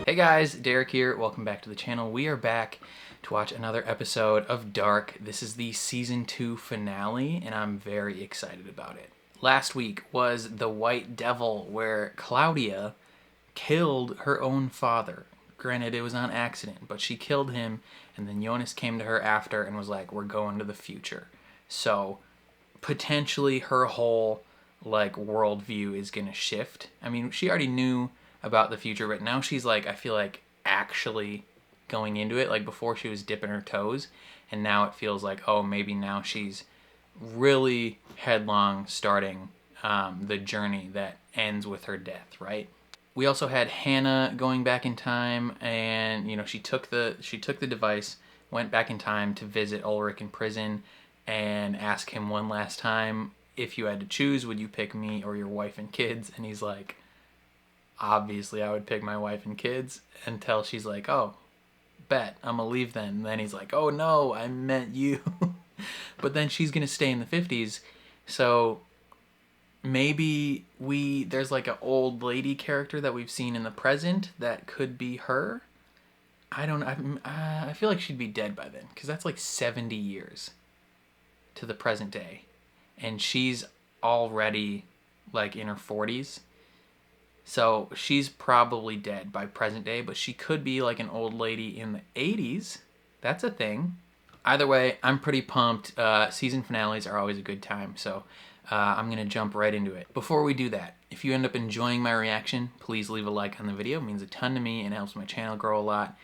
Hey guys, Derek here. Welcome back to the channel. We are back to watch another episode of Dark. This is the season 2 finale, and I'm very excited about it. Last week was the White Devil, where Claudia killed her own father. Granted, it was on accident, but she killed him, and then Jonas came to her after and was like, we're going to the future. So, potentially her whole, worldview is gonna shift. I mean, she already knew about the future, but now she's I feel like actually going into it. Like before she was dipping her toes, and now it feels like, oh, maybe now she's really headlong starting the journey that ends with her death, right? We also had Hannah going back in time, and she took the device, went back in time to visit Ulrich in prison and ask him one last time, if you had to choose, would you pick me or your wife and kids? And he's like, obviously I would pick my wife and kids, until she's like, oh, bet, I'm gonna leave then. And then he's like, oh no, I meant you. But then she's gonna stay in the 50s, so maybe there's an old lady character that we've seen in the present that could be her. I feel like she'd be dead by then, because that's 70 years to the present day, and she's already in her 40s. So she's probably dead by present day, but she could be an old lady in the 80s. That's a thing. Either way, I'm pretty pumped. Season finales are always a good time, so I'm going to jump right into it. Before we do that, if you end up enjoying my reaction, please leave a like on the video. It means a ton to me and helps my channel grow a lot.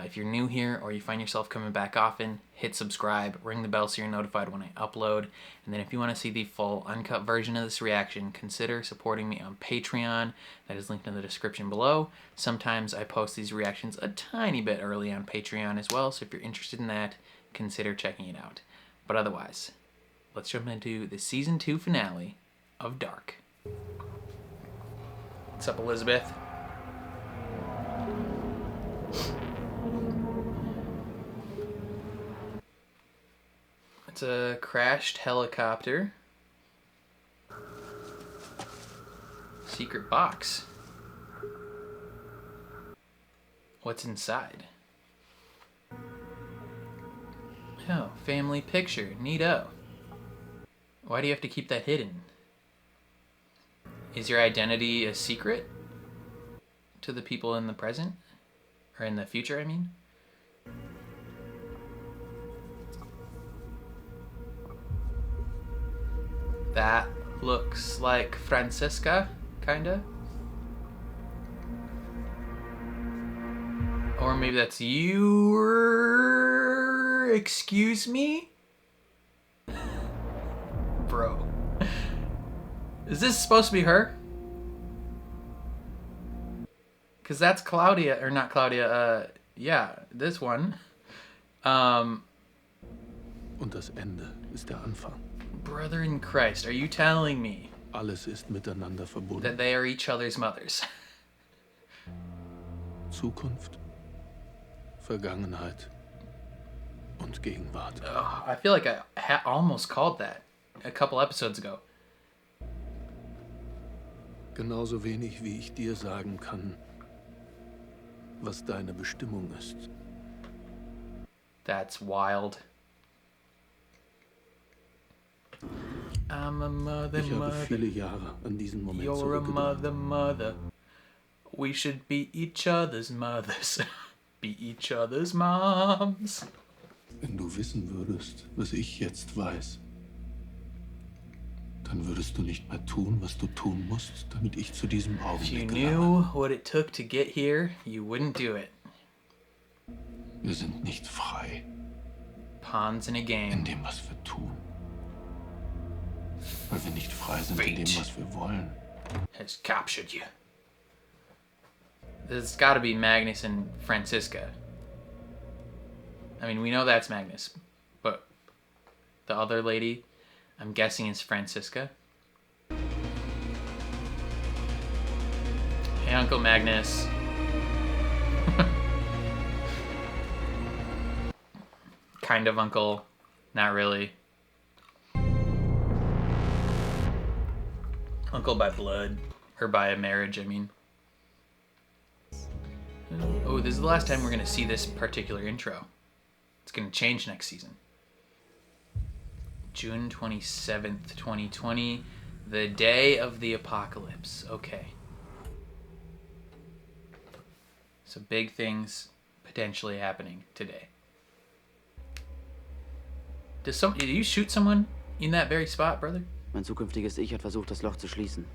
If you're new here or you find yourself coming back often, hit subscribe, ring the bell so you're notified when I upload. And then if you want to see the full uncut version of this reaction, consider supporting me on Patreon. That is linked in the description below. Sometimes I post these reactions a tiny bit early on Patreon as well, so if you're interested in that, consider checking it out. But otherwise, let's jump into the season 2 finale of Dark. What's up, Elizabeth? It's a crashed helicopter. Secret box. What's inside? Oh, family picture. Neato. Why do you have to keep that hidden? Is your identity a secret to the people in the present? Or in the future, I mean? That looks like Francesca, kinda. Or maybe that's you. Excuse me? Bro. Is this supposed to be her? Because that's Claudia, or not Claudia, yeah, this one. Und das Ende ist der Anfang. Brother in Christ, are you telling me Alles ist miteinander verbunden. that they are each other's mothers? Zukunft, Vergangenheit und Gegenwart. Oh, I feel like I almost called that a couple episodes ago. Genauso wenig wie ich dir sagen kann, was deine Bestimmung ist. That's wild. I'm a mother, Ich habe mother. viele Jahre an diesen Moment You're a zurückgedacht. mother, mother. We should be each other's mothers. Be each other's moms. Wenn du wissen würdest, was ich jetzt weiß, dann würdest du nicht mehr tun, was du tun musst, damit ich zu diesem If you Augenblick gelange. knew what it took to get here, you wouldn't do it. Wir sind nicht frei Pawns in a in game. dem, was wir tun. Weil wir nicht frei sind in dem, Fate was wir wollen. has captured you. There's got to be Magnus and Francisca. I mean, we know that's Magnus, but the other lady, I'm guessing, is Francisca. Hey, Uncle Magnus. Kind of uncle, not really. Uncle by blood, or by a marriage, I mean. Oh, this is the last time we're going to see this particular intro. It's going to change next season. June 27th, 2020. The day of the apocalypse. Okay. So big things potentially happening today. Did you shoot someone in that very spot, brother? Mein zukünftiges Ich hat versucht, das Loch zu schließen.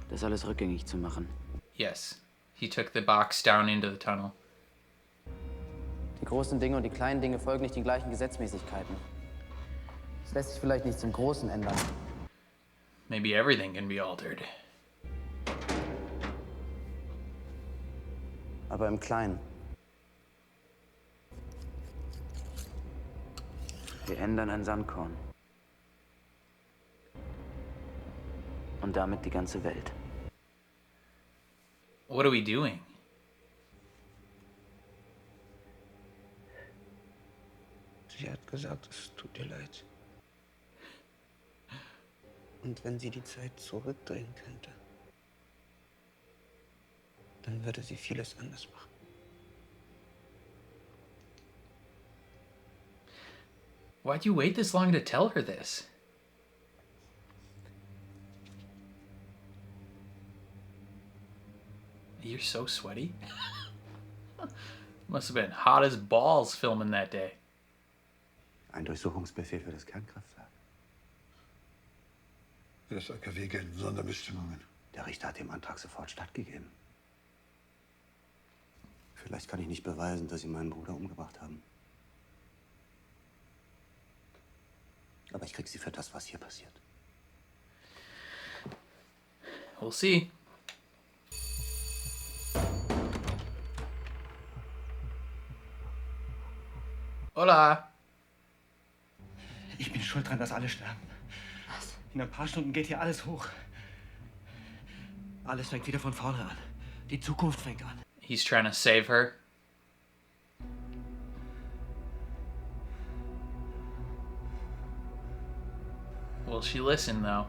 Das alles rückgängig zu machen. Yes. He took the box down into the tunnel. Die großen Dinge und die kleinen Dinge folgen nicht den gleichen Gesetzmäßigkeiten. Es lässt sich vielleicht nichts im Großen ändern. Maybe everything can be altered. Aber im Kleinen. Wir ändern ein Sandkorn. Und damit die ganze Welt. What are we doing? Sie hat gesagt, es tut ihr leid. Und wenn sie die Zeit zurückdrehen könnte, dann würde sie vieles anders machen. Why'd you wait this long to tell her this? You're so sweaty. Must have been hot as balls filming that day. Ein Durchsuchungsbefehl für das Kernkraftwerk. Das AKW gelten Sonderbestimmungen. Der Richter hat dem Antrag sofort stattgegeben. Vielleicht kann ich nicht beweisen, dass Sie meinen Bruder umgebracht haben. Aber ich krieg Sie für das, was hier passiert. We'll see. Hola. Ich bin schuld dran, dass alle sterben. Was? In ein paar Stunden geht hier alles hoch. Alles fängt wieder von vorne an. Die Zukunft fängt an. He's trying to save her. Will she listen, though?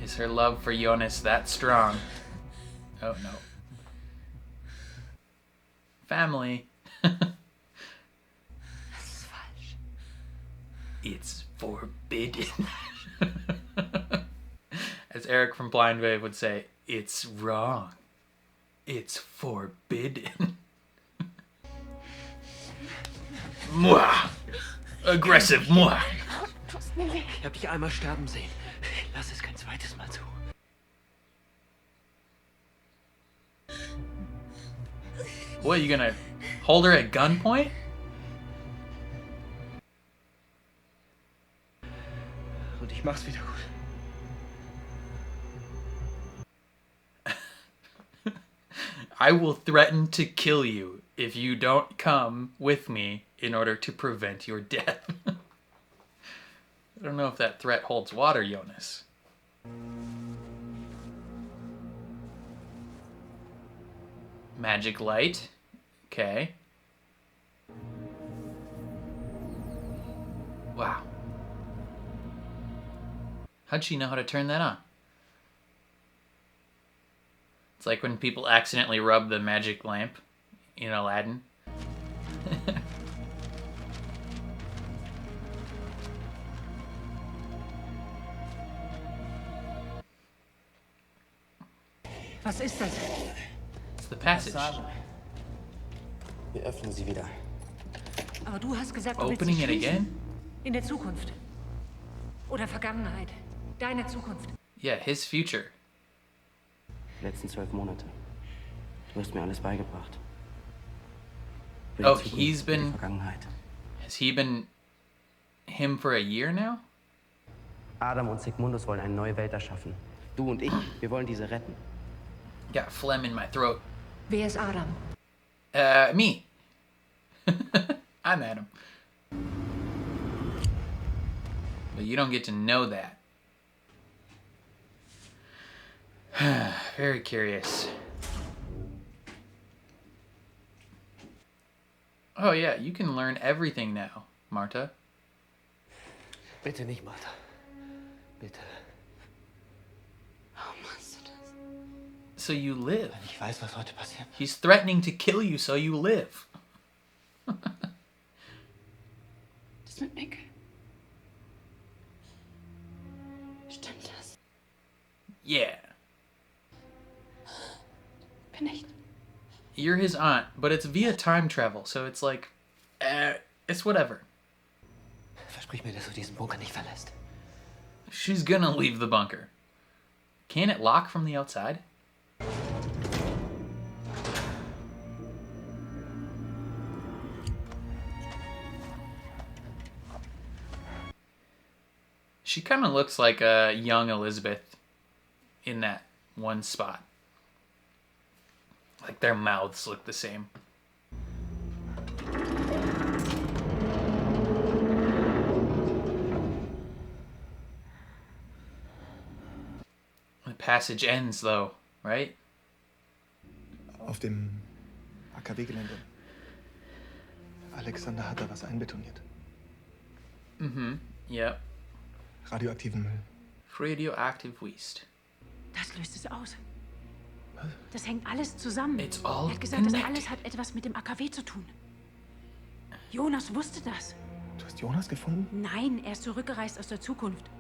Is her love for Jonas that strong? Oh, no. Family. It's forbidden. As Eric from Blind Wave would say, it's wrong. It's forbidden. Mwah! Aggressive, mwah! Ich hab dich einmal sterben sehen. Lass es kein zweites Mal zu. What, you gonna hold her at gunpoint? Und ich mach's wieder gut. I will threaten to kill you if you don't come with me in order to prevent your death. I don't know if that threat holds water, Jonas. Magic light. Okay. Wow. How'd she know how to turn that on? It's like when people accidentally rub the magic lamp in Aladdin. Was ist das? It's the passage. Wir öffnen sie wieder. Aber du hast gesagt, du willst Opening sie it schließen. again? In der Zukunft. Oder Vergangenheit. Deine Zukunft. Yeah, his future. Die letzten 12 Monate. Du hast mir alles beigebracht. Für die Oh, Zukunft, he's für die been... Vergangenheit. Has he been him for a year now? Adam und Sigmundus wollen eine neue Welt erschaffen. Du und ich, wir wollen diese retten. Got phlegm in my throat. Wer ist Adam? Me. I'm Adam. But you don't get to know that. Very curious. Oh yeah, you can learn everything now, Marta. Bitte nicht, Marta. Bitte. Warum machst du das? so you live. Wenn ich weiß, was heute passiert. He's threatening to kill you so you live. Das mit Nick. Stimmt das? Yeah. Bin nicht. You're his aunt, but it's via time travel, so it's like, it's whatever. Versprich mir, dass du diesen Bunker nicht verlässt. She's gonna leave the bunker. Can it lock from the outside? She kind of looks like a young Elizabeth in that one spot. Like their mouths look the same. The passage ends though, right? Auf dem AKW-Gelände. Alexander hat da was einbetoniert. Yep. Radioaktiven Müll. Radioactive waste. Das löst es aus. Das hängt alles zusammen. It's all Er hat gesagt, das connected. alles hat etwas mit dem AKW zu tun. Jonas wusste das. Du hast Jonas gefunden? Nein, er ist zurückgereist aus der Zukunft.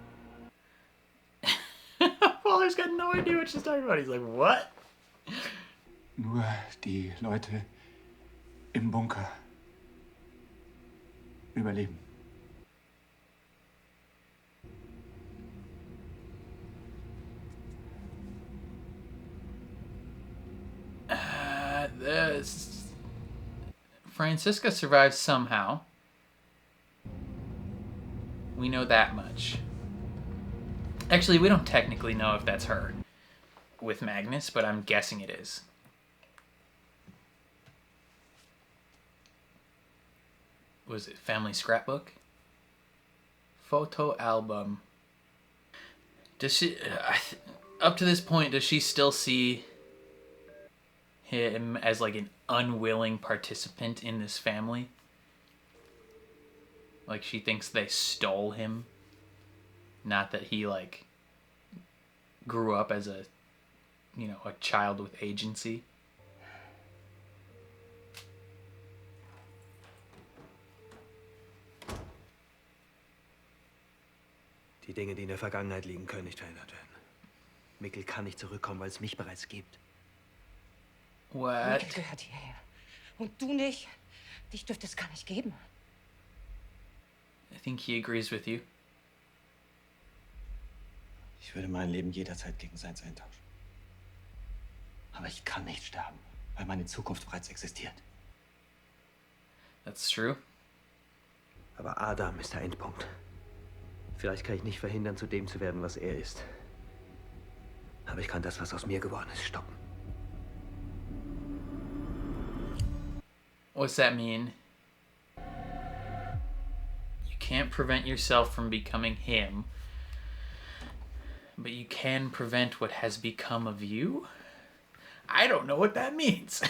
Waller's got no idea what she's talking about. He's like, what? Nur die Leute im Bunker überleben. Francisca survives somehow. We know that much. Actually, we don't technically know if that's her with Magnus, but I'm guessing it is. Was it family scrapbook? Photo album. Does she... up to this point, does she still see him as like an unwilling participant in this family? Like she thinks they stole him, not that he like grew up as a, you know, a child with agency. Die Dinge, die in der Vergangenheit liegen, können nicht verändert werden. Mikkel kann nicht zurückkommen, weil es mich bereits gibt. What? Mikkel gehört hierher. Und du nicht. Dich dürfte es gar nicht geben. I think he agrees with you. Ich würde mein Leben jederzeit gegen seins eintauschen. Aber ich kann nicht sterben, weil meine Zukunft bereits existiert. That's true. Aber Adam ist der Endpunkt. Vielleicht kann ich nicht verhindern, zu dem zu werden, was er ist. Aber ich kann das, was aus mir geworden ist, stoppen. What's that mean? You can't prevent yourself from becoming him, but you can prevent what has become of you? I don't know what that means.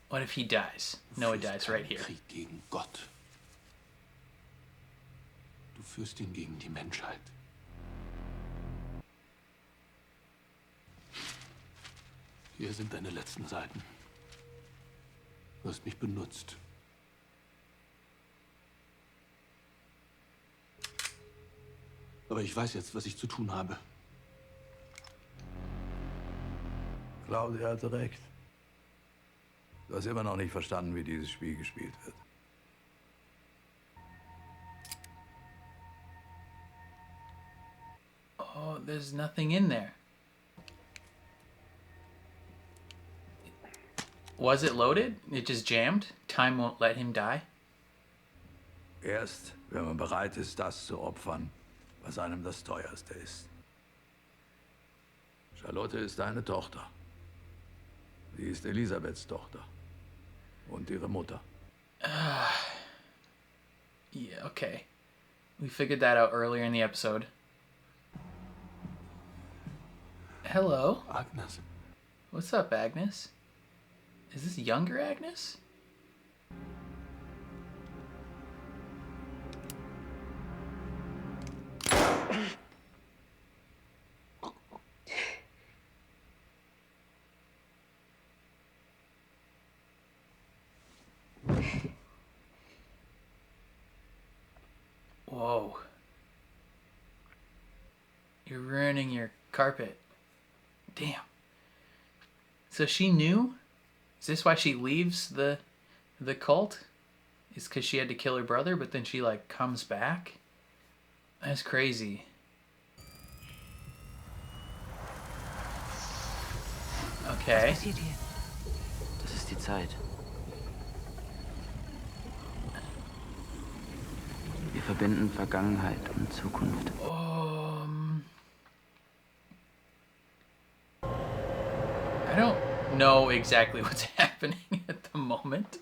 What if he dies? Noah dies right here. Krieg gegen Gott. Du führst ihn gegen die Menschheit. Hier sind deine letzten Seiten. Du hast mich benutzt. Aber ich weiß jetzt, was ich zu tun habe. Claudia hatte recht. Du hast immer noch nicht verstanden, wie dieses Spiel gespielt wird. Oh, there's nothing in there. Was it loaded? It just jammed? Time won't let him die? Erst, wenn man bereit ist, das zu opfern, was einem das teuerste ist. Charlotte ist deine Tochter. Sie ist Elisabeths Tochter. Und ihre Mutter. Yeah, okay. We figured that out earlier in the episode. Hello. Agnes, What's up, Agnes? Is this younger Agnes? You're ruining your carpet. Damn. So she knew? Is this why she leaves the cult? Is because she had to kill her brother, but then she, like, comes back? That's crazy. Okay. Was passiert hier? Das ist die Zeit. Wir verbinden Vergangenheit und Zukunft. I don't know exactly what's happening at the moment.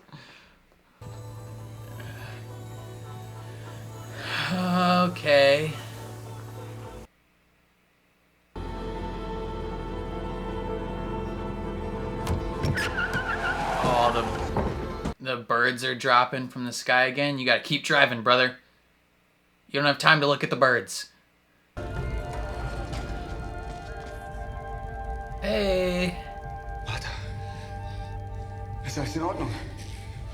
Okay. Oh, the birds are dropping from the sky again. You gotta keep driving, brother. You don't have time to look at the birds. Hey. Marta. Ist alles in Ordnung?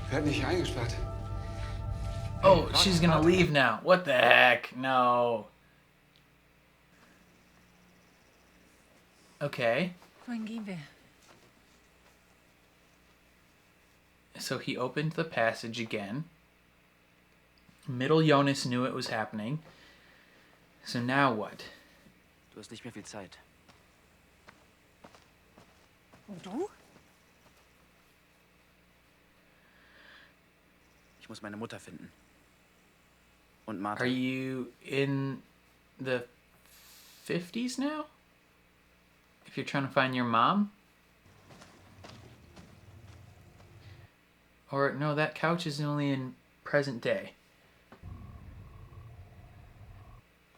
Wir hatten dich hier eingesperrt. Oh, she's gonna leave now. What the heck? No. Okay. Wohin gehen wir? So he opened the passage again. Middle Jonas knew it was happening. So now what? Du hast nicht mehr viel Zeit. Und du? Ich muss meine Mutter finden. Und Marta. Are you in the 50s now? If you're trying to find your mom? Or no, that couch is only in present day.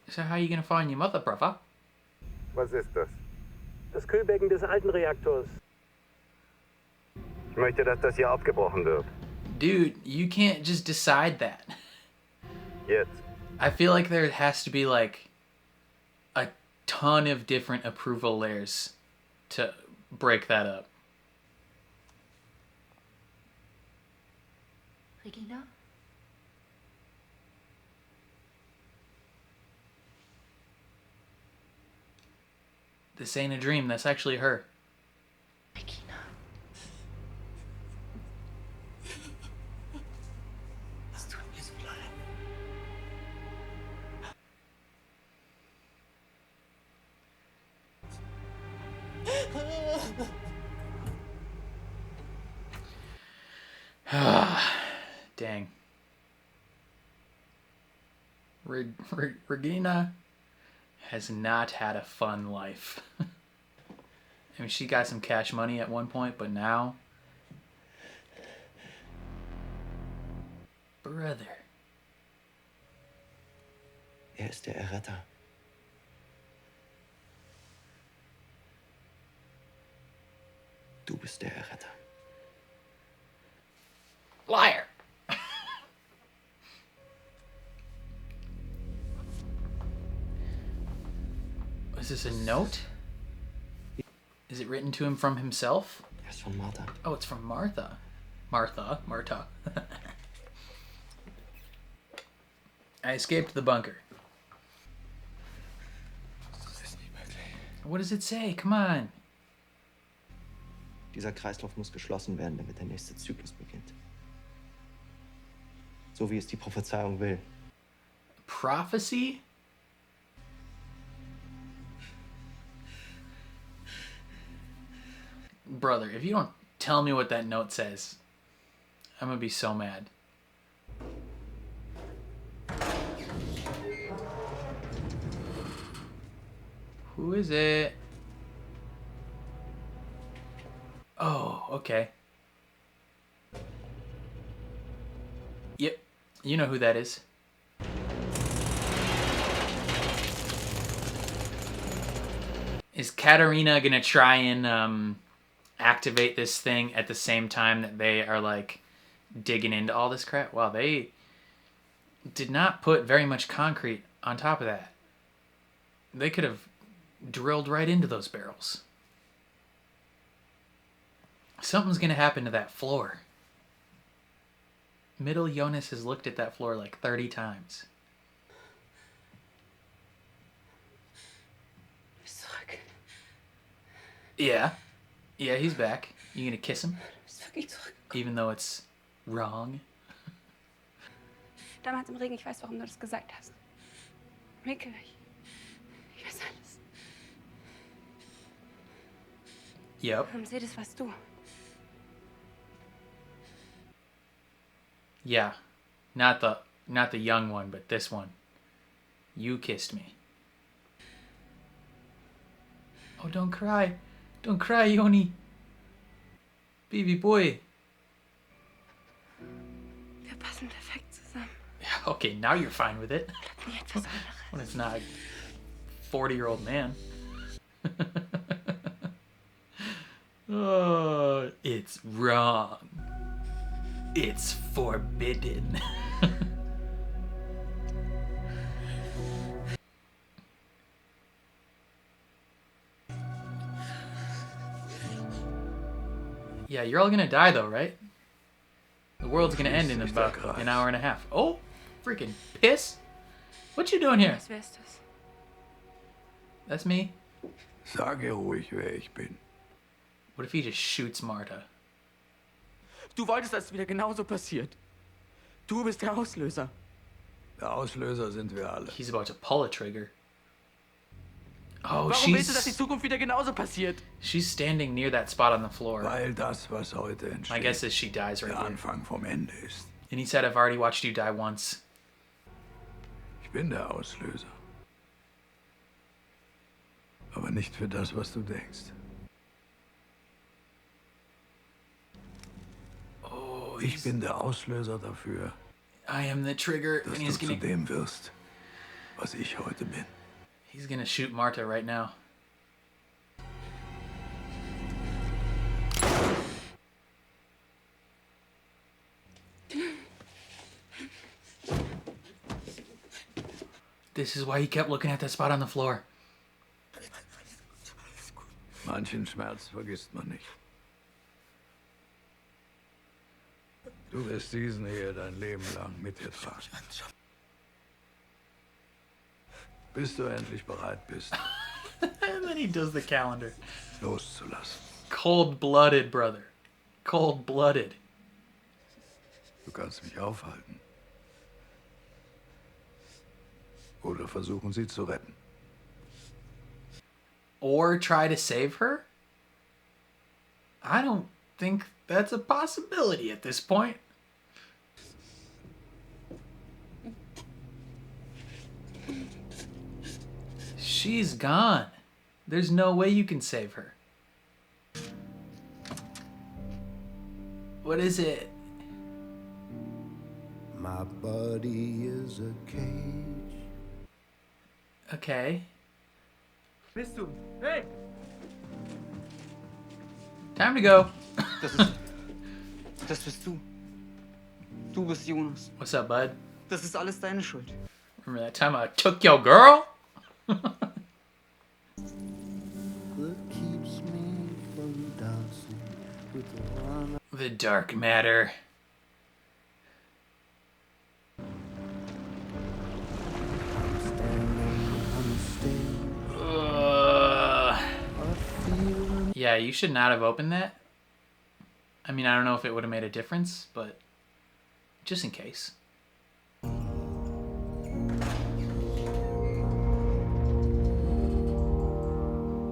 So how are you gonna find your mother, brother? Was ist das? Das Kühlbecken des alten Reaktors. Ich möchte, dass das hier abgebrochen wird. Dude, you can't just decide that. Jetzt. I feel like there has to be like a ton of different approval layers to break that up. Regina? This ain't a dream, that's actually her. Regina. Es tut mir so leid. Dang. Regina has not had a fun life. I mean, she got some cash money at one point, but now... Brother. Ist der Erretter. Du bist der Erretter. Liar! Is this a note? Is it written to him from himself? Er ist von Marta. Oh, it's from Martha. Marta. I escaped the bunker. Das ist nicht möglich. What does it say? Come on. Dieser Kreislauf muss geschlossen werden, damit der nächste Zyklus beginnt. So wie es die Prophezeiung will. Prophecy? Brother, if you don't tell me what that note says, I'm gonna be so mad. Who is it? Oh, okay. Yep, you know who that is. Is Katarina gonna try and activate this thing at the same time that they are like digging into all this crap? Wow, they did not put very much concrete on top of that. They could have drilled right into those barrels. Something's gonna happen to that floor. Middle Jonas has looked at that floor like 30 times. Yeah. Yeah, he's back. You gonna kiss him? Du bist wirklich zurück. Even though it's wrong? Damals im Regen, ich weiß, warum du das gesagt hast. Mikkel, ich weiß alles. Yep. Mercedes warst du. Yeah. Not the young one, but this one. You kissed me. Oh, don't cry. Don't cry, Yoni. Baby boy. Wir passen perfekt zusammen. Yeah, okay, now you're fine with it. Bleibt nie etwas anderes. When it's not a 40-year-old man. Oh, it's wrong. It's forbidden. Yeah, you're all gonna die though, right? The world's gonna end in about an hour and a half. Oh, freaking piss! What you doing here? Was wärst du's? That's me. Sage ruhig, wer ich bin. What if he just shoots Marta? Du wolltest, dass es wieder genauso passiert. Du bist der Auslöser. Der Auslöser sind wir alle. He's about to pull a trigger. Oh, Warum willst du, dass die Zukunft wieder genauso passiert? she's standing near that spot on the floor. Weil das, was heute entsteht, My guess is she dies right der here. Anfang vom Ende ist. And he said, I've already watched you die once. Ich bin der Auslöser. Aber nicht für das, was du denkst. Oh, Ich bin der Auslöser dafür, I am the trigger, dass and du he's zu gonna dem wirst, was ich heute bin. shoot Marta right now. This is why he kept looking at that spot on the floor. Manchen Schmerz vergisst man nicht. Du wirst diesen hier dein Leben lang mit dir tragen. Bis du endlich bereit bist, And then he does the calendar. loszulassen. Cold-blooded, brother. Cold-blooded. Du kannst mich aufhalten. Oder versuchen, sie zu retten. Or try to save her? I don't think that's a possibility at this point. She's gone. There's no way you can save her. What is it? My body is a cage. Okay. Bist du? Hey! Time to go. Das bist du. Du bist Jonas. What's up, bud? Das ist alles deine Schuld. Remember that time I took your girl? That keeps me from dancing with the one. The dark matter. Ugh. Yeah, you should not have opened that. I mean, I don't know if it would have made a difference, but just in case.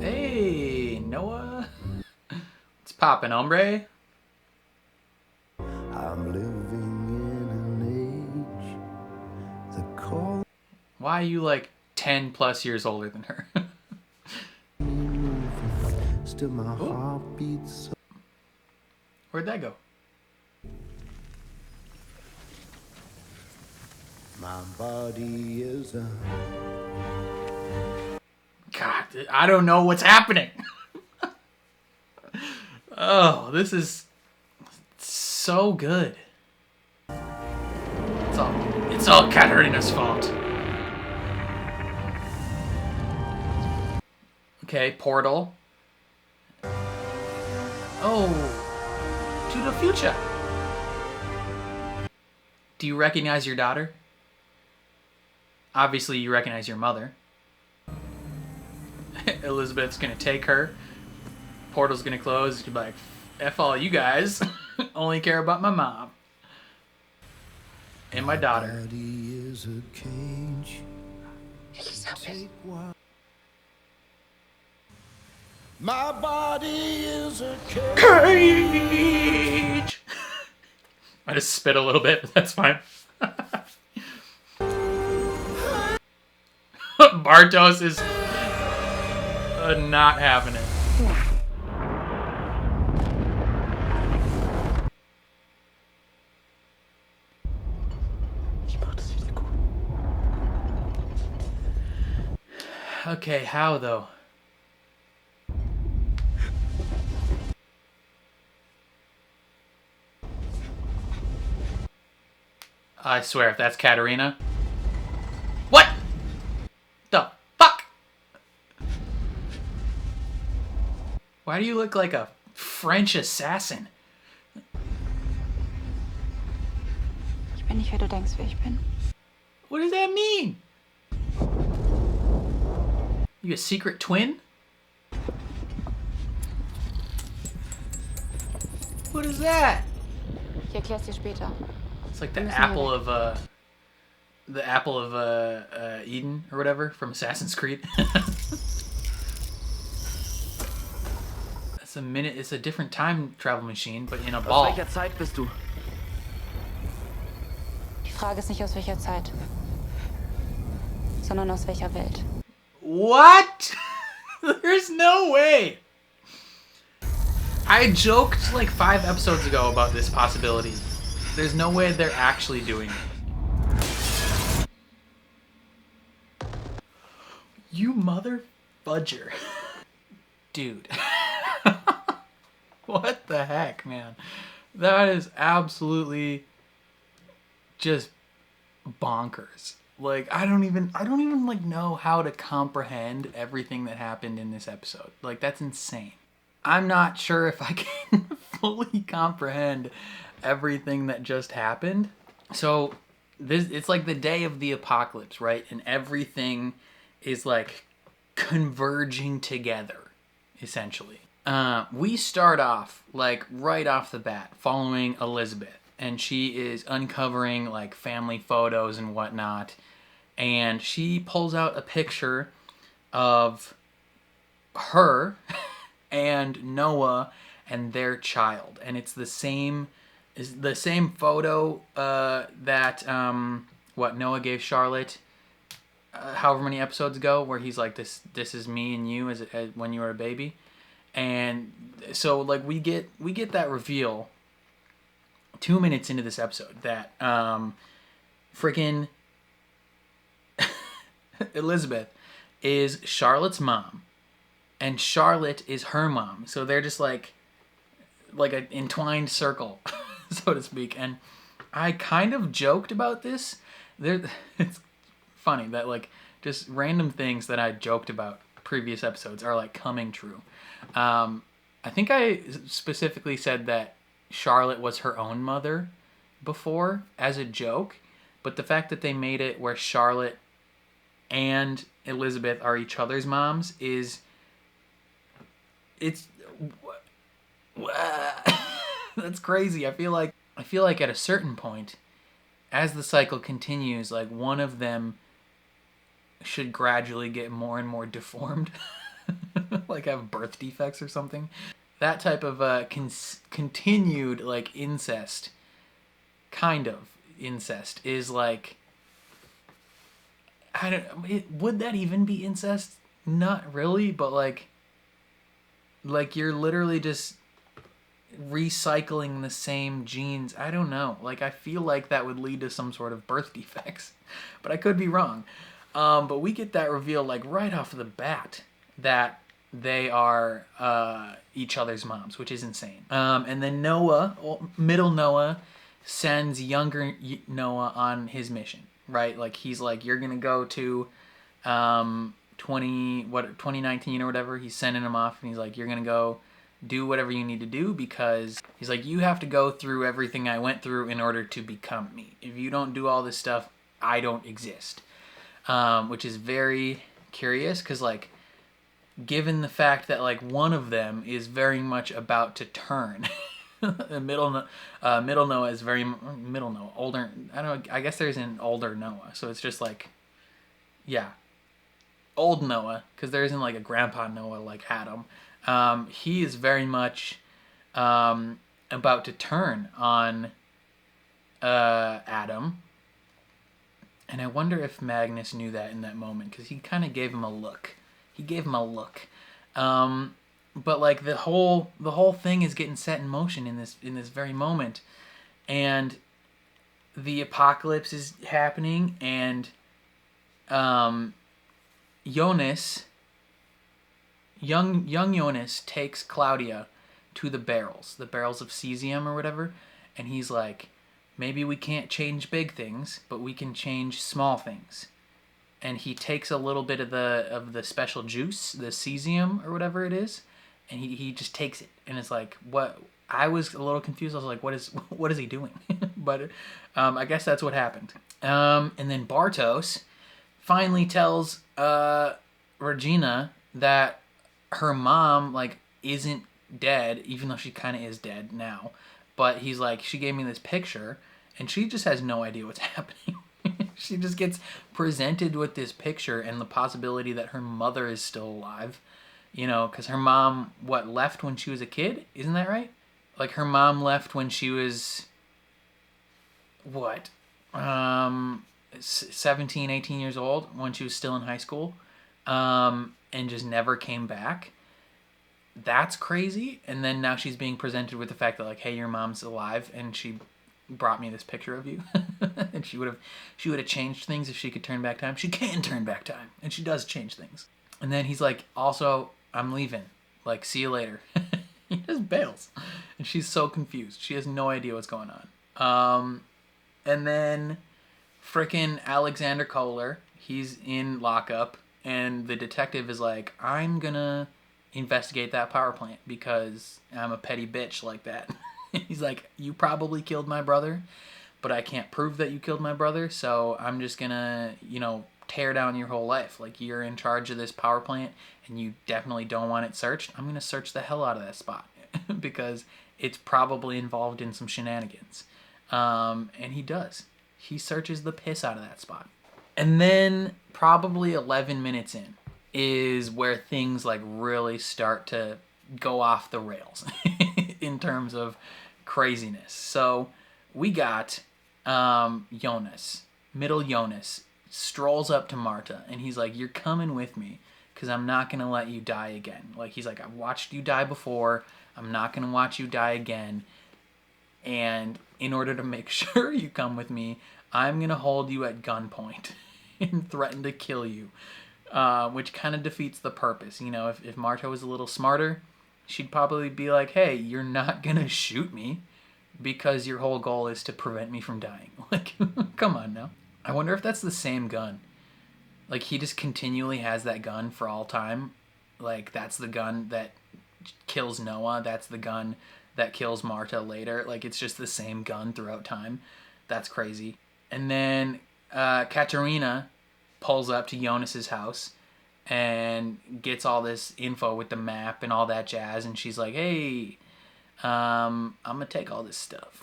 Hey, Noah. It's poppin', hombre. I'm living in an age. The cold Why are you like 10 plus years older than her? still my heart beats. Where'd that go? My body is a. God, I don't know what's happening. Oh, this is so good. It's all Katarina's fault. Okay, portal. Oh, to the future. Do you recognize your daughter? Obviously, you recognize your mother. Elizabeth's gonna take her. portal's gonna close, you'd be like, F all you guys. Only care about my mom. And my daughter. My body is a cage. I just spit a little bit, but that's fine. Bartos is not having it. Okay, how though? I swear, if that's Katarina. What? The fuck? Why do you look like a French assassin? Ich bin nicht, wer du denkst, wer ich bin. What does that mean? You a secret twin? What is that? Ich erklär's dir später. It's like the apple of Eden or whatever from Assassin's Creed. That's a minute. It's a different time travel machine, but in a ball. Aus welcher Zeit bist du? Die Frage ist nicht aus welcher Zeit, sondern aus welcher Welt. What? There's no way. I joked like 5 episodes ago about this possibility. There's no way they're actually doing it. You mother fudger. Dude. What the heck, man? That is absolutely just bonkers. Like, I don't even like know how to comprehend everything that happened in this episode. Like, that's insane. I'm not sure if I can fully comprehend everything that just happened. So it's like the day of the apocalypse, right? And everything is like converging together, essentially. We start off like right off the bat following Elizabeth, and she is uncovering like family photos and whatnot, and she pulls out a picture of her and Noah and their child, and it's the same photo that Noah gave Charlotte however many episodes ago, where he's like, this is me and you as when you were a baby. And so like we get that reveal 2 minutes into this episode that freaking Elizabeth is Charlotte's mom and Charlotte is her mom. So they're just like an entwined circle, so to speak. And I kind of joked about this. It's funny that like just random things that I joked about previous episodes are like coming true. I think I specifically said that Charlotte was her own mother before as a joke, but the fact that they made it where Charlotte and Elizabeth are each other's moms that's crazy. I feel like at a certain point, as the cycle continues, like one of them should gradually get more and more deformed. Like have birth defects or something. That type of continued like incest, kind of incest, is like, I don't. Would that even be incest? Not really, but like you're literally just recycling the same genes. I don't know. Like I feel like that would lead to some sort of birth defects, but I could be wrong. But we get that reveal like right off the bat that they are each other's moms, which is insane. And then middle Noah, sends younger Noah on his mission, right? Like he's like, you're gonna go to 2019 or whatever. He's sending him off, and he's like, you're gonna go do whatever you need to do, because he's like, you have to go through everything I went through in order to become me. If you don't do all this stuff, I don't exist. Which is very curious, because like given the fact that like one of them is very much about to turn. middle Noah is very middle Noah, older. I don't know. I guess there's an older Noah, so it's just like, yeah, old Noah, because there isn't like a grandpa Noah like Adam. He is very much about to turn on Adam. And I wonder if Magnus knew that in that moment, because he kind of gave him a look. But like the whole thing is getting set in motion in this very moment, and the apocalypse is happening, and Jonas, young Jonas takes Claudia to the barrels of cesium or whatever, and he's like, maybe we can't change big things, but we can change small things. And he takes a little bit of the special juice, the cesium or whatever it is, and he just takes it. And it's like, what? I was a little confused. I was like, what is he doing? But I guess that's what happened. And then Bartos finally tells Regina that her mom like isn't dead, even though she kind of is dead now. But he's like, she gave me this picture, and she just has no idea what's happening. She just gets presented with this picture and the possibility that her mother is still alive. You know, because her mom, left when she was a kid? Isn't that right? Like, her mom left when she was, 17, 18 years old, when she was still in high school, and just never came back. That's crazy. And then now she's being presented with the fact that, like, hey, your mom's alive, and she brought me this picture of you. And she would have changed things if she could turn back time. She can turn back time, and she does change things. And then he's like, also, I'm leaving. Like, see you later. He just bails. And she's so confused. She has no idea what's going on. And then frickin' Alexander Kohler, he's in lockup, and the detective is like, I'm gonna investigate that power plant because I'm a petty bitch like that. He's like, you probably killed my brother, but I can't prove that you killed my brother, so I'm just gonna, tear down your whole life. Like, you're in charge of this power plant, and you definitely don't want it searched. I'm gonna search the hell out of that spot because it's probably involved in some shenanigans. And he does. He searches the piss out of that spot. And then probably 11 minutes in is where things like really start to go off the rails in terms of craziness. So we got Jonas, middle Jonas, strolls up to Marta, and he's like, you're coming with me because I'm not going to let you die again. Like, he's like, I've watched you die before. I'm not going to watch you die again. And in order to make sure you come with me, I'm going to hold you at gunpoint and threaten to kill you, which kind of defeats the purpose. If Marta was a little smarter, she'd probably be like, hey, you're not going to shoot me because your whole goal is to prevent me from dying. Like, come on now. I wonder if that's the same gun. Like, he just continually has that gun for all time. Like, that's the gun that kills Noah. That's the gun that kills Marta later. Like, it's just the same gun throughout time. That's crazy. And then Katerina pulls up to Jonas's house and gets all this info with the map and all that jazz. And she's like, hey, I'm going to take all this stuff.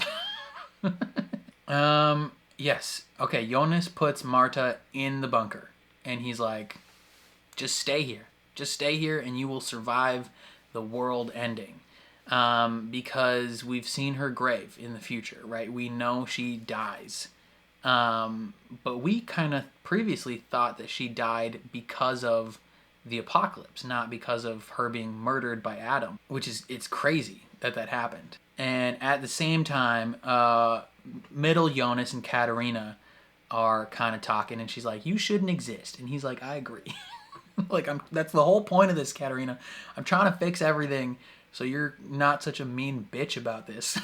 Yes. Okay, Jonas puts Marta in the bunker. And he's like, just stay here. Just stay here and you will survive the world ending. Because we've seen her grave in the future, right? We know she dies. But we kind of previously thought that she died because of the apocalypse, not because of her being murdered by Adam, it's crazy that happened. And at the same time, middle Jonas and Katerina are kind of talking, and she's like, you shouldn't exist. And he's like, I agree. Like, that's the whole point of this, Katerina. I'm trying to fix everything so you're not such a mean bitch about this.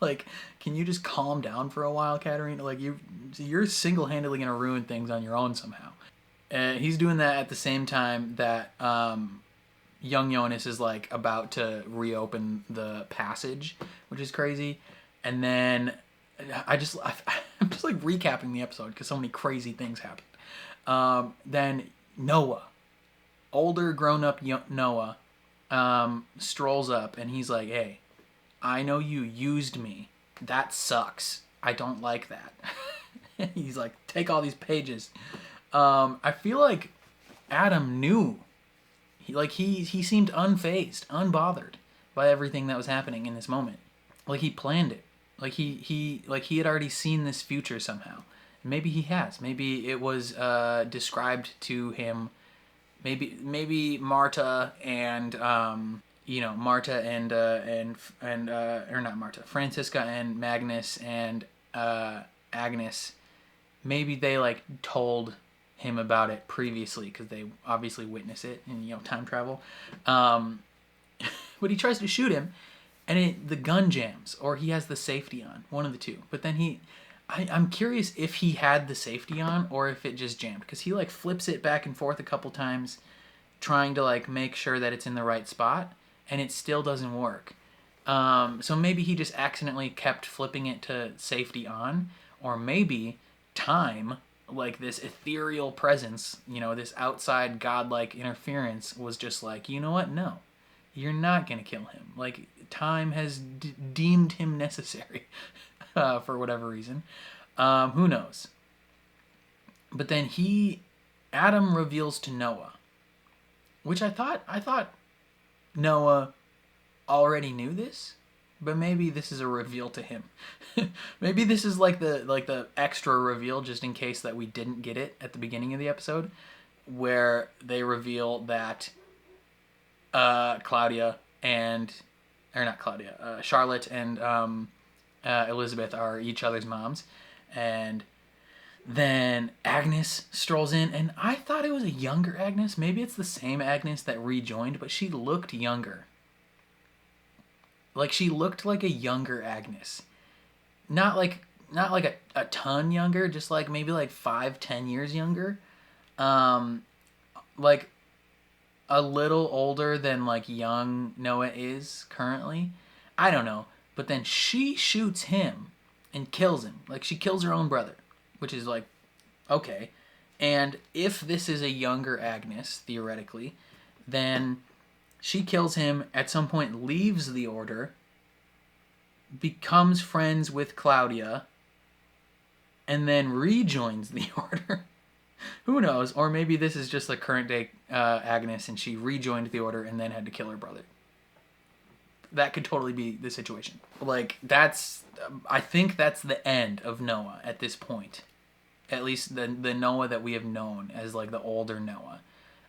Like, can you just calm down for a while, Katerina? Like, you're single-handedly going to ruin things on your own somehow. And he's doing that at the same time that young Jonas is, like, about to reopen the passage, which is crazy. And then I'm just like recapping the episode because so many crazy things happened. Then Noah older grown-up Noah strolls up and he's like, hey, I know you used me. That sucks. I don't like that. He's like, take all these pages. I feel like Adam knew. He seemed unfazed, unbothered by everything that was happening in this moment. Like he planned it. Like he had already seen this future somehow. Maybe he has. Maybe it was described to him. Maybe Marta and Marta and or not Marta, Francisca and Magnus and Agnes. Maybe they like told him about it previously because they obviously witness it in time travel. But he tries to shoot him, and the gun jams, or he has the safety on, one of the two. But then I'm curious if he had the safety on or if it just jammed, because he like flips it back and forth a couple times, trying to like make sure that it's in the right spot, and it still doesn't work. So maybe he just accidentally kept flipping it to safety on, or maybe time, like this ethereal presence, this outside godlike interference was just like, you know what? No, you're not going to kill him. Like time has deemed him necessary for whatever reason. Who knows? But then Adam reveals to Noah, which I thought Noah already knew this, but maybe this is a reveal to him. Maybe this is like the extra reveal, just in case that we didn't get it at the beginning of the episode, where they reveal that Charlotte and Elizabeth are each other's moms, and then Agnes strolls in, and I thought it was a younger Agnes. Maybe it's the same Agnes that rejoined, but she looked younger. Like she looked like a younger Agnes. Not like a ton younger, just like maybe like 5-10 years younger. Like a little older than like young Noah is currently. I don't know. But then she shoots him and kills him. Like she kills her own brother, which is like, okay. And if this is a younger Agnes, theoretically, then she kills him, at some point leaves the order, becomes friends with Claudia, and then rejoins the order. Who knows? Or maybe this is just a current day Agnes and she rejoined the order and then had to kill her brother. That could totally be the situation. Like, I think that's the end of Noah at this point. At least the Noah that we have known as like the older Noah.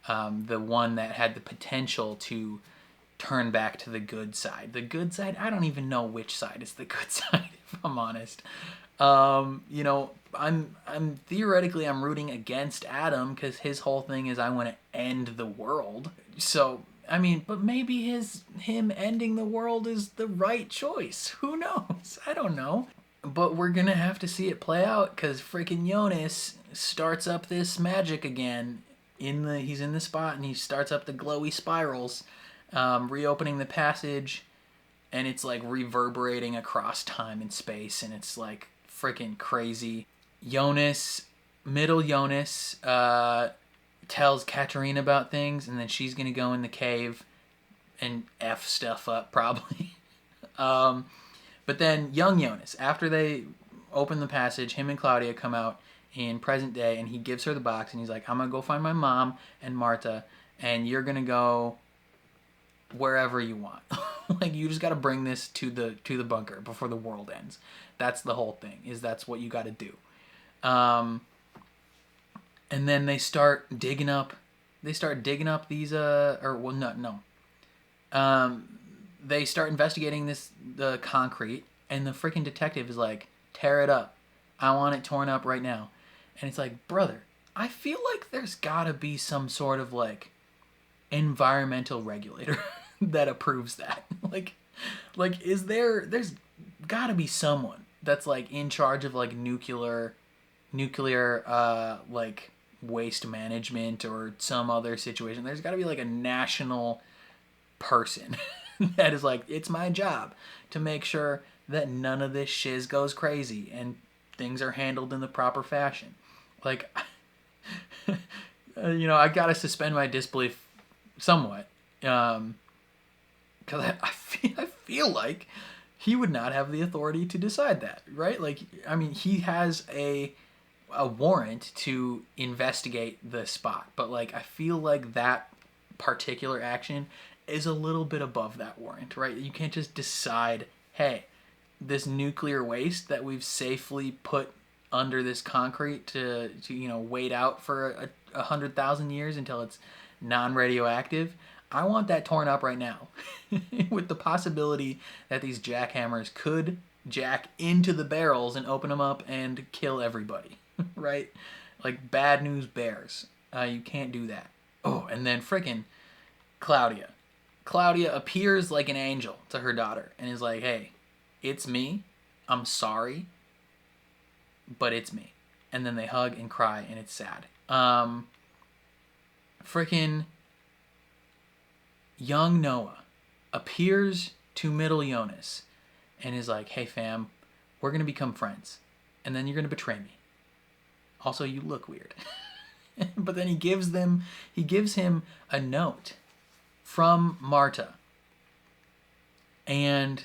The one that had the potential to turn back to the good side. The good side? I don't even know which side is the good side, if I'm honest. I'm theoretically rooting against Adam because his whole thing is I want to end the world. So, I mean, but maybe him ending the world is the right choice. Who knows? I don't know. But we're gonna have to see it play out because freaking Jonas starts up this magic again. He's in the spot and he starts up the glowy spirals, reopening the passage, and it's like reverberating across time and space, and it's like freaking crazy. Middle Jonas, tells Katerina about things, and then she's gonna go in the cave and F stuff up probably. But then young Jonas, after they open the passage, him and Claudia come out in present day, and he gives her the box, and he's like, I'm gonna go find my mom and Marta, and you're gonna go wherever you want. Like, you just gotta bring this to the bunker before the world ends. That's the whole thing, that's what you gotta do. And then they start digging up these they start investigating the concrete, and the freaking detective is like, tear it up. I want it torn up right now. And it's like, brother, I feel like there's gotta be some sort of like environmental regulator that approves that. Like there's gotta be someone that's like in charge of like nuclear like waste management or some other situation. There's gotta be like a national person that is like, it's my job to make sure that none of this shiz goes crazy and things are handled in the proper fashion. Like, I gotta suspend my disbelief somewhat. Because I feel like he would not have the authority to decide that, right? Like, I mean, he has a warrant to investigate the spot, but like, I feel like that particular action is a little bit above that warrant, right? You can't just decide, hey, this nuclear waste that we've safely put under this concrete to wait out for 100,000 years until it's non-radioactive. I want that torn up right now, with the possibility that these jackhammers could jack into the barrels and open them up and kill everybody, right? Like bad news bears. You can't do that. Oh, and then frickin' Claudia. Claudia appears like an angel to her daughter and is like, hey, it's me. I'm sorry, but it's me. And then they hug and cry, and it's sad. Frickin' young Noah appears to middle Jonas and is like, hey fam, we're going to become friends. And then you're going to betray me. Also, you look weird. But then he gives him a note from Marta. And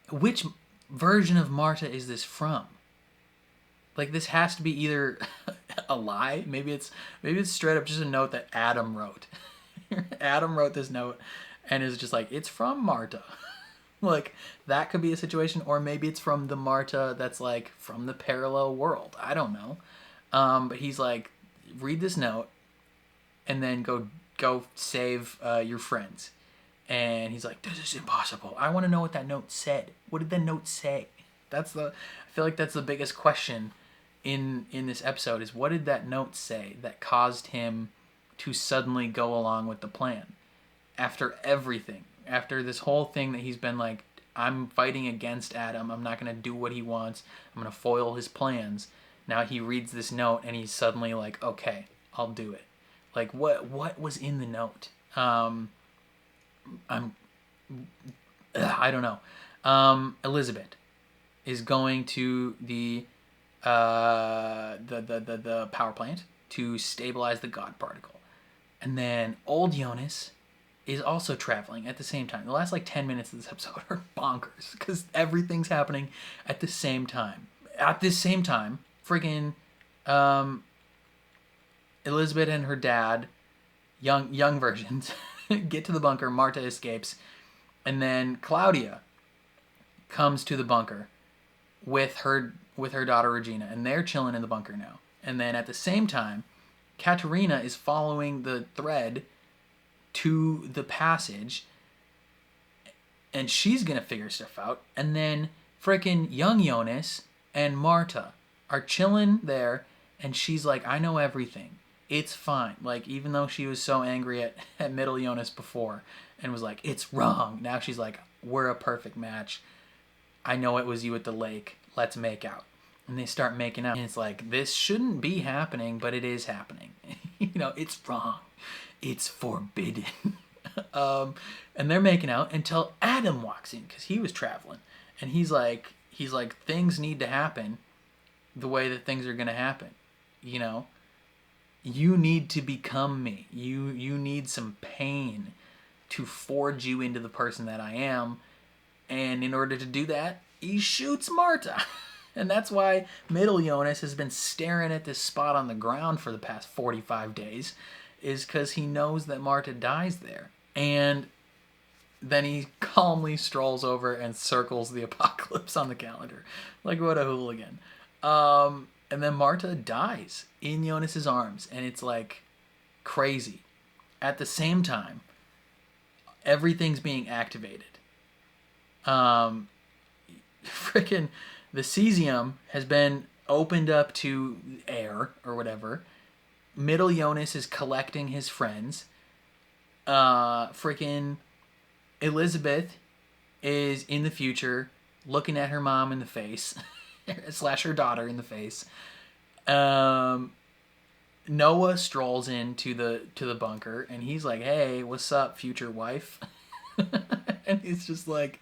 which version of Marta is this from? Like, this has to be either a lie. Maybe it's straight up just a note that Adam wrote. Adam wrote this note and is just like, it's from Marta. Like, that could be a situation. Or maybe it's from the Marta that's like from the parallel world. I don't know. But he's like, read this note and then go save your friends. And he's like, this is impossible. I want to know what that note said. What did that note say? I feel like that's the biggest question in this episode, is what did that note say that caused him to suddenly go along with the plan? After everything, after this whole thing that he's been like, I'm fighting against Adam, I'm not going to do what he wants, I'm going to foil his plans. Now he reads this note and he's suddenly like, okay, I'll do it. Like, what was in the note? I don't know. Elizabeth is going to the power plant to stabilize the God particle. And then old Jonas is also traveling at the same time. The last like 10 minutes of this episode are bonkers because everything's happening at the same time. At this same time, friggin' Elizabeth and her dad, young versions, get to the bunker. Marta escapes. And then Claudia comes to the bunker with her daughter Regina, and they're chilling in the bunker now. And then at the same time, Katerina is following the thread to the passage, and she's gonna figure stuff out. And then frickin' young Jonas and Marta are chilling there, and she's like, I know everything. It's fine. Like, even though she was so angry at middle Jonas before and was like, it's wrong, now she's like, we're a perfect match. I know it was you at the lake. Let's make out. And they start making out. And it's like, this shouldn't be happening, but it is happening. It's wrong. It's forbidden. And they're making out until Adam walks in because he was traveling. And he's like, things need to happen the way that things are going to happen. You need to become me. You need some pain to forge you into the person that I am. And in order to do that, he shoots Marta. And that's why middle Jonas has been staring at this spot on the ground for the past 45 days, is because he knows that Marta dies there. And then he calmly strolls over and circles the apocalypse on the calendar. Like, what a hooligan. And then Marta dies in Jonas's arms, and it's like crazy. At the same time, everything's being activated. Frickin' the cesium has been opened up to air or whatever. Middle Jonas is collecting his friends. Frickin' Elizabeth is in the future looking at her mom in the face. / her daughter in the face. Noah strolls into the bunker and he's like, hey, what's up, future wife? And he's just like,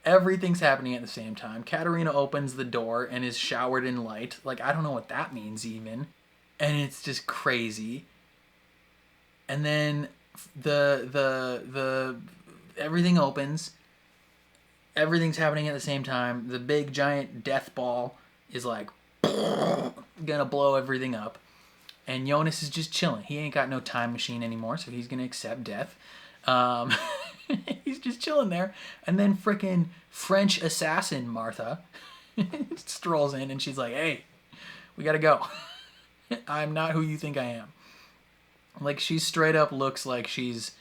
everything's happening at the same time. Katerina opens the door and is showered in light. Like, I don't know what that means even. And it's just crazy. And then the everything opens. Everything's happening at the same time. The big giant death ball is like gonna blow everything up. And Jonas is just chilling. He ain't got no time machine anymore, so he's gonna accept death. He's just chilling there. And then frickin' French assassin Marta strolls in and she's like, hey, we gotta go. I'm not who you think I am. Like, she straight up looks like she's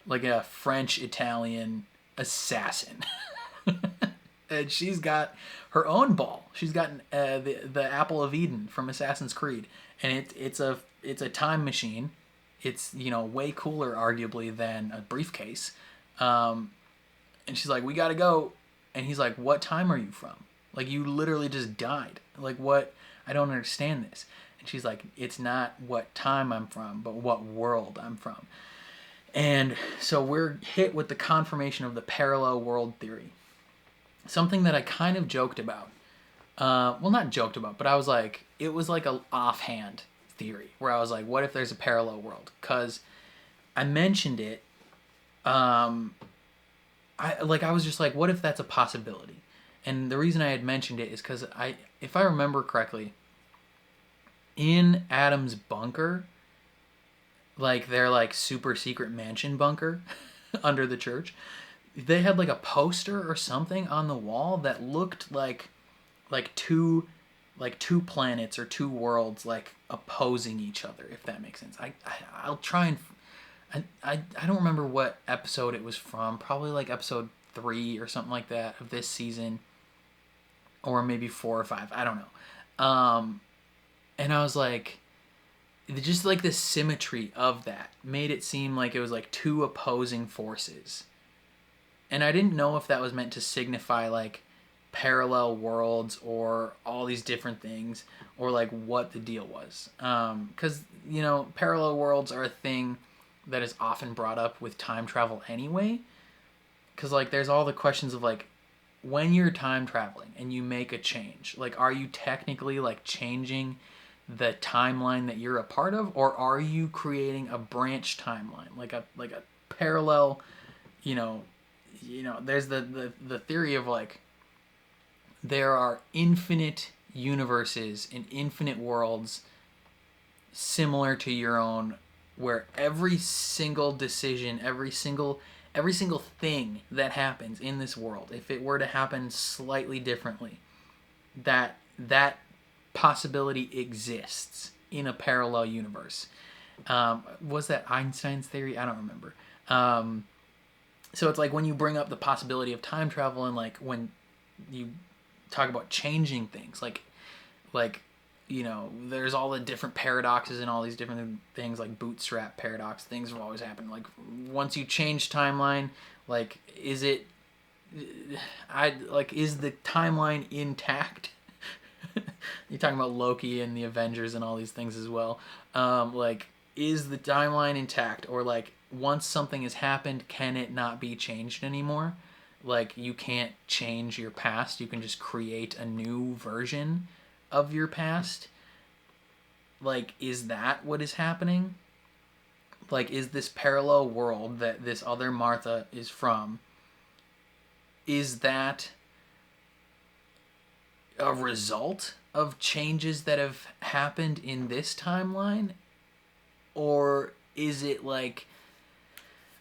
like a French-Italian assassin. And she's got her own ball. She's got the Apple of Eden from Assassin's Creed. And it's a time machine. It's, you know, way cooler, arguably, than a briefcase. And she's like, we gotta go. And he's like, what time are you from? Like, you literally just died. Like, what? I don't understand this. And she's like, it's not what time I'm from, but what world I'm from. And so we're hit with the confirmation of the parallel world theory. Something that I kind of joked about. Well, not joked about, but I was like, it was like an offhand theory where I was like, what if there's a parallel world? Because I mentioned it. I was just like, what if that's a possibility? And the reason I had mentioned it is because if I remember correctly, in Adam's bunker, like their like super secret mansion bunker under the church, they had like a poster or something on the wall that looked like two planets or two worlds like opposing each other, if that makes sense. I'll try and I don't remember what episode it was from, probably like episode 3 or something like that of this season, or maybe 4 or 5, I don't know. And I was like, just like the symmetry of that made it seem like it was like two opposing forces. And I didn't know if that was meant to signify like parallel worlds or all these different things, or like what the deal was. Because, you know, parallel worlds are a thing that is often brought up with time travel anyway. Because like there's all the questions of like, when you're time traveling and you make a change, like, are you technically like changing the timeline that you're a part of, or are you creating a branch timeline, like a parallel, you know, there's the theory of like, there are infinite universes and infinite worlds similar to your own, where every single decision, every single thing that happens in this world, if it were to happen slightly differently, that possibility exists in a parallel universe. Was that Einstein's theory? I don't remember. So it's like when you bring up the possibility of time travel, and like when you talk about changing things, like you know, there's all the different paradoxes and all these different things, like bootstrap paradox. Things have always happened. Like once you change timeline, like is the timeline intact? You're talking about Loki and the Avengers and all these things as well. Like, is the timeline intact? Or like, once something has happened, can it not be changed anymore? Like, you can't change your past. You can just create a new version of your past. Like, is that what is happening? Like, is this parallel world that this other Martha is from, is that a result of changes that have happened in this timeline? Or is it like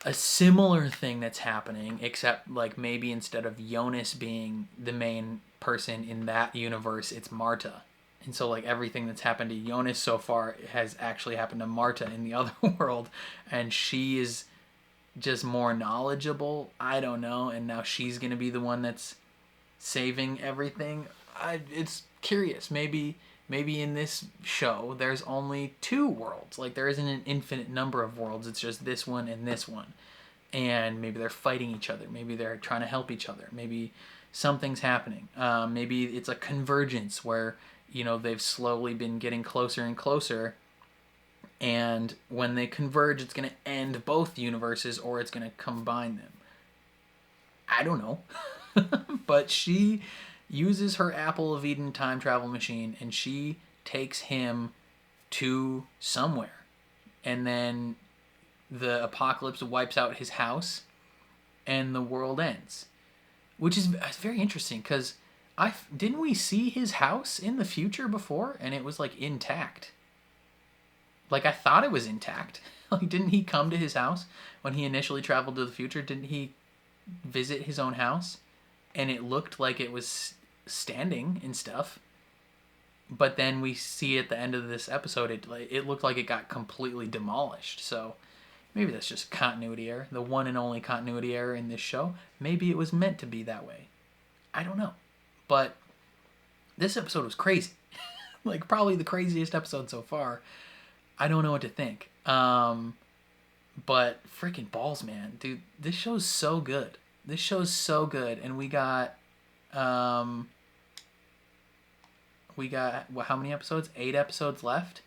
a similar thing that's happening, except like maybe instead of Jonas being the main person in that universe, it's Marta? And so like everything that's happened to Jonas so far has actually happened to Marta in the other world, and she is just more knowledgeable, I don't know, and now she's gonna be the one that's saving everything. It's curious. Maybe in this show there's only 2 worlds. Like, there isn't an infinite number of worlds. It's just this one and this one. And maybe they're fighting each other. Maybe they're trying to help each other. Maybe something's happening. Maybe it's a convergence where, you know, they've slowly been getting closer and closer. And when they converge, it's going to end both universes, or it's going to combine them. I don't know. But she uses her Apple of Eden time travel machine, and she takes him to somewhere. And then the apocalypse wipes out his house and the world ends, which is very interesting because didn't we see his house in the future before and it was like intact? Like I thought it was intact. Like didn't he come to his house when he initially traveled to the future? Didn't he visit his own house and it looked like it was standing and stuff? But then we see at the end of this episode it looked like it got completely demolished. So maybe that's just continuity error, the one and only continuity error in this show. Maybe it was meant to be that way. I don't know. But this episode was crazy. Like probably the craziest episode so far. I don't know what to think. But freaking balls, man. Dude, this show's so good. This show's so good. And we got how many episodes? 8 episodes left.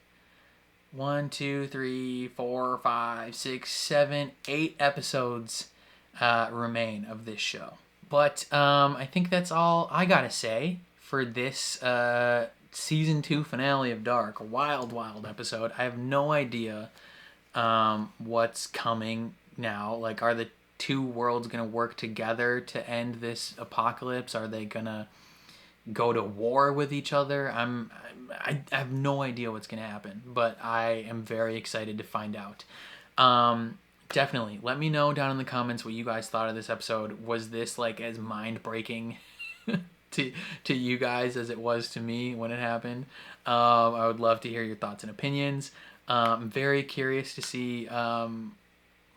1, 2, 3, 4, 5, 6, 7, 8 episodes remain of this show. But I think that's all I gotta say for this season 2 finale of Dark. A wild, wild episode. I have no idea what's coming now. Like, are the two worlds gonna work together to end this apocalypse? Are they gonna go to war with each other? I have no idea what's gonna happen, but I am very excited to find out. Definitely let me know down in the comments what you guys thought of this episode. Was this like as mind-breaking to you guys as it was to me when it happened? I would love to hear your thoughts and opinions. I'm very curious to see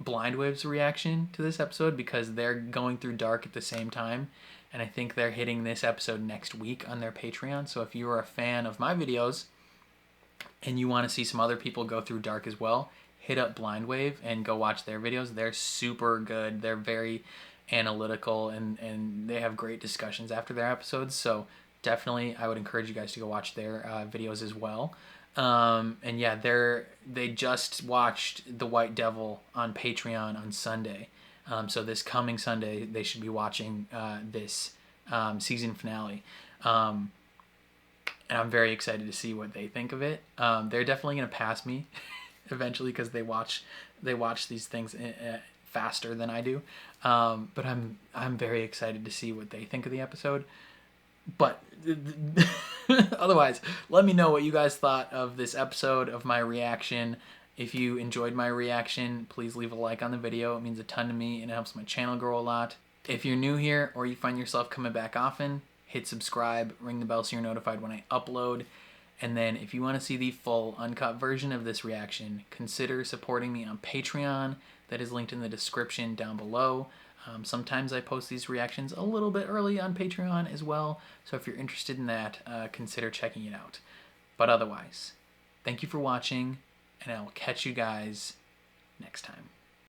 Blindwave's reaction to this episode because they're going through Dark at the same time, and I think they're hitting this episode next week on their Patreon. So if you are a fan of my videos and you want to see some other people go through Dark as well, hit up Blindwave and go watch their videos. They're super good. They're very analytical and they have great discussions after their episodes. So definitely I would encourage you guys to go watch their videos as well. And yeah, they just watched The White Devil on Patreon on Sunday. So this coming Sunday, they should be watching this season finale. And I'm very excited to see what they think of it. They're definitely going to pass me eventually because they watch these things faster than I do. But I'm very excited to see what they think of the episode. But otherwise, let me know what you guys thought of this episode, of my reaction. If you enjoyed my reaction, please leave a like on the video. It means a ton to me and it helps my channel grow a lot. If you're new here or you find yourself coming back often, hit subscribe, ring the bell so you're notified when I upload. And then if you want to see the full uncut version of this reaction, consider supporting me on Patreon. That is linked in the description down below. Sometimes I post these reactions a little bit early on Patreon as well. So if you're interested in that, consider checking it out. But otherwise, thank you for watching, and I will catch you guys next time.